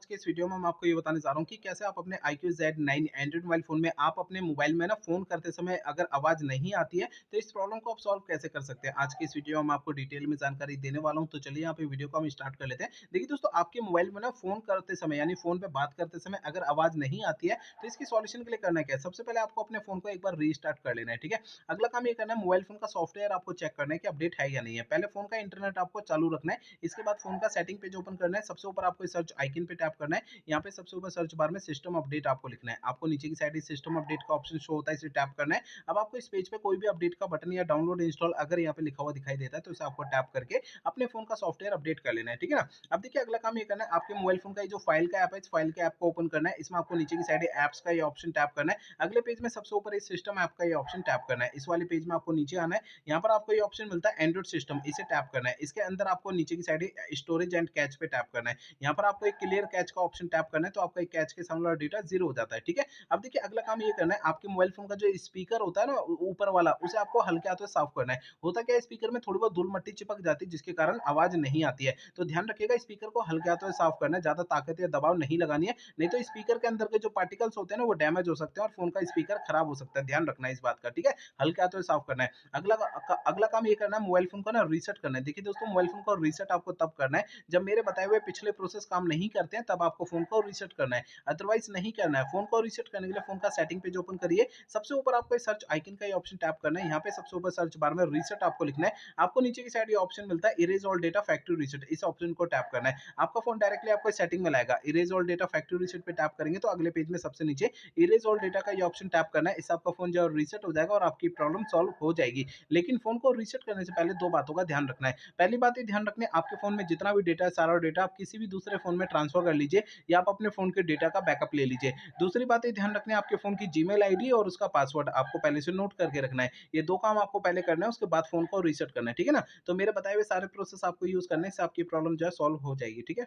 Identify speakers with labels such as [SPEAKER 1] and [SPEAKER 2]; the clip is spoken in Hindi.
[SPEAKER 1] आज के इस वीडियो में मैं आपको ये बताने जा रहा हूँ कि कैसे आप अपने iQOO Z9 Android mobile phone में आप अपने मोबाइल में ना फ़ोन करते समय अगर आवाज़ नहीं आती है, तो इस प्रॉब्लम को आप सॉल्व कैसे कर सकते हैं। आज की इस वीडियो में मैं आपको डिटेल में जानकारी देने वाला हूँ, तो चलिए यहाँ पे वीडियो को हम स्टार्ट कर लेते हैं। देखिए दोस्तों, आपके मोबाइल में ना फ़ोन करते समय यानी फ़ोन पे बात करते समय अगर आवाज़ नहीं आती है, तो इसकी सॉल्यूशन के लिए करना क्या है? सबसे पहले आपको अपने फ़ोन को एक बार रीस्टार्ट कर लेना है, ठीक है? अगला काम ये करना है, मोबाइल फ़ोन का सॉफ्टवेयर आपको चेक करना है कि अपडेट है या नहीं है। पहले फ़ोन का इंटरनेट आपको चालू रखना है, इसके बाद फ़ोन का सेटिंग पेज ओपन करना है। सबसे ऊपर आपको सर्च आइकन पे टैप करना है। यहाँ पे सबसे ऊपर सर्च बार में सिस्टम अपडेट आपको लिखना है। आपको नीचे की साइड सिस्टम अपडेट का ऑप्शन शो होता है, इसे टैप करना है। अब आपको इस पेज पे कोई भी अपडेट का बटन या डाउनलोड इंस्टॉल अगर यहाँ पे लिखा हुआ दिखाई देता है, तो इसे आपको टैप करके अपने फ़ोन का सॉफ्टवेयर अपडेट कर लेना है, ठीक है ना? अब देखिए, अगला काम ये करना है, आपके मोबाइल फ़ोन का ये जो फाइल का ऐप है, इस फाइल के ऐप को ओपन करना है। इसमें आपको नीचे की साइड ऐप्स का ये ऑप्शन टैप करना है। अगले पेज में सबसे ऊपर इस सिस्टम ऐप का ये ऑप्शन टैप करना है। इस वाले पेज में आपको नीचे आना है। यहाँ पर आपको ये ऑप्शन मिलता है एंड्रॉइड सिस्टम, इसे टैप करना है। इसके अंदर आपको नीचे की साइड स्टोरेज एंड कैच पे टैप करना है। यहाँ पर आपको एक क्लियर कैच का ऑप्शन टैप करना है, तो आपका एक कैच के सामने वाला डेटा ज़ीरो हो जाता है, ठीक है? अब देखिए, अगला काम ये करना है, आपके मोबाइल फ़ोन का जो स्पीकर होता है ना ऊपर वाला, उसे आपको हल्के हाथों से साफ करना है। होता क्या है, स्पीकर में थोड़ी बहुत धूल-मट्टी चिपक जाती है, जिसके कारण आवाज़ नहीं आती है। तो ध्यान रखिएगा, स्पीकर को हल्के हाथों से साफ करना है, ज़्यादा ताकत या दबाव नहीं लगानी है, नहीं तो स्पीकर के अंदर के जो पार्टिकल्स होते हैं ना, वो डैमेज हो सकते हैं और फ़ोन का स्पीकर खराब हो सकता है। ध्यान रखना है इस बात का, ठीक है? हल्के हाथों से साफ करना है। अगला काम ये करना है, मोबाइल फ़ोन को ना रीसेट करना है। देखिए दोस्तों, मोबाइल फ़ोन को रीसेट आपको तब करना है, जब मेरे बताए हुए पिछले प्रोसेस काम नहीं करते हैं, तब आपको फ़ोन को रीसेट करना है। अदरवाइज़ नहीं करना है। फ़ोन को रीसेट करने के लिए फ़ोन का सेटिंग पेज ओपन करिए। सबसे ऊपर आपको इस सर्च आइकन का ये ऑप्शन टैप करना है। यहाँ पे सबसे ऊपर सर्च बार में रीसेट आपको लिखना है। आपको नीचे की साइड ये ऑप्शन मिलता है erase all data factory reset, इस ऑप्शन को टैप करना है। आपका फ़ोन डायरेक्टली आपको सेटिंग में लाएगा। Erase all data factory reset पे टैप करेंगे, तो अगले पेज में सबसे नीचे इरेज़ ऑल डेटा का ये ऑप्शन टैप करना है। इससे आपका फ़ोन जो है रीसेट हो जाएगा और आपकी प्रॉब्लम सॉल्व हो जाएगी। लेकिन फ़ोन को रीसेट करने से पहले 2 बातों का ध्यान रखना है। पहली बात ये ध्यान रखनी है, आपके फ़ोन में जितना भी डेटा है, सारा डेटा आप किसी भी दूसरे फ़ोन में ट्रांसफ़र कर लीजिए, या आप अपने फ़ोन के डेटा का बैकअप ले लीजिए। दूसरी बात ये ध्यान रखनी है, आपके फ़ोन की जीमेल आईडी और उसका पासवर्ड आपको पहले से नोट करके रखना है। ये 2 काम आपको पहले करना है, उसके बाद फ़ोन को रीसेट करना है, ठीक है ना? तो मेरे बताए हुए सारे प्रोसेस आपको यूज़ करने से आपकी प्रॉब्लम जो है सॉल्व हो जाएगी, ठीक है?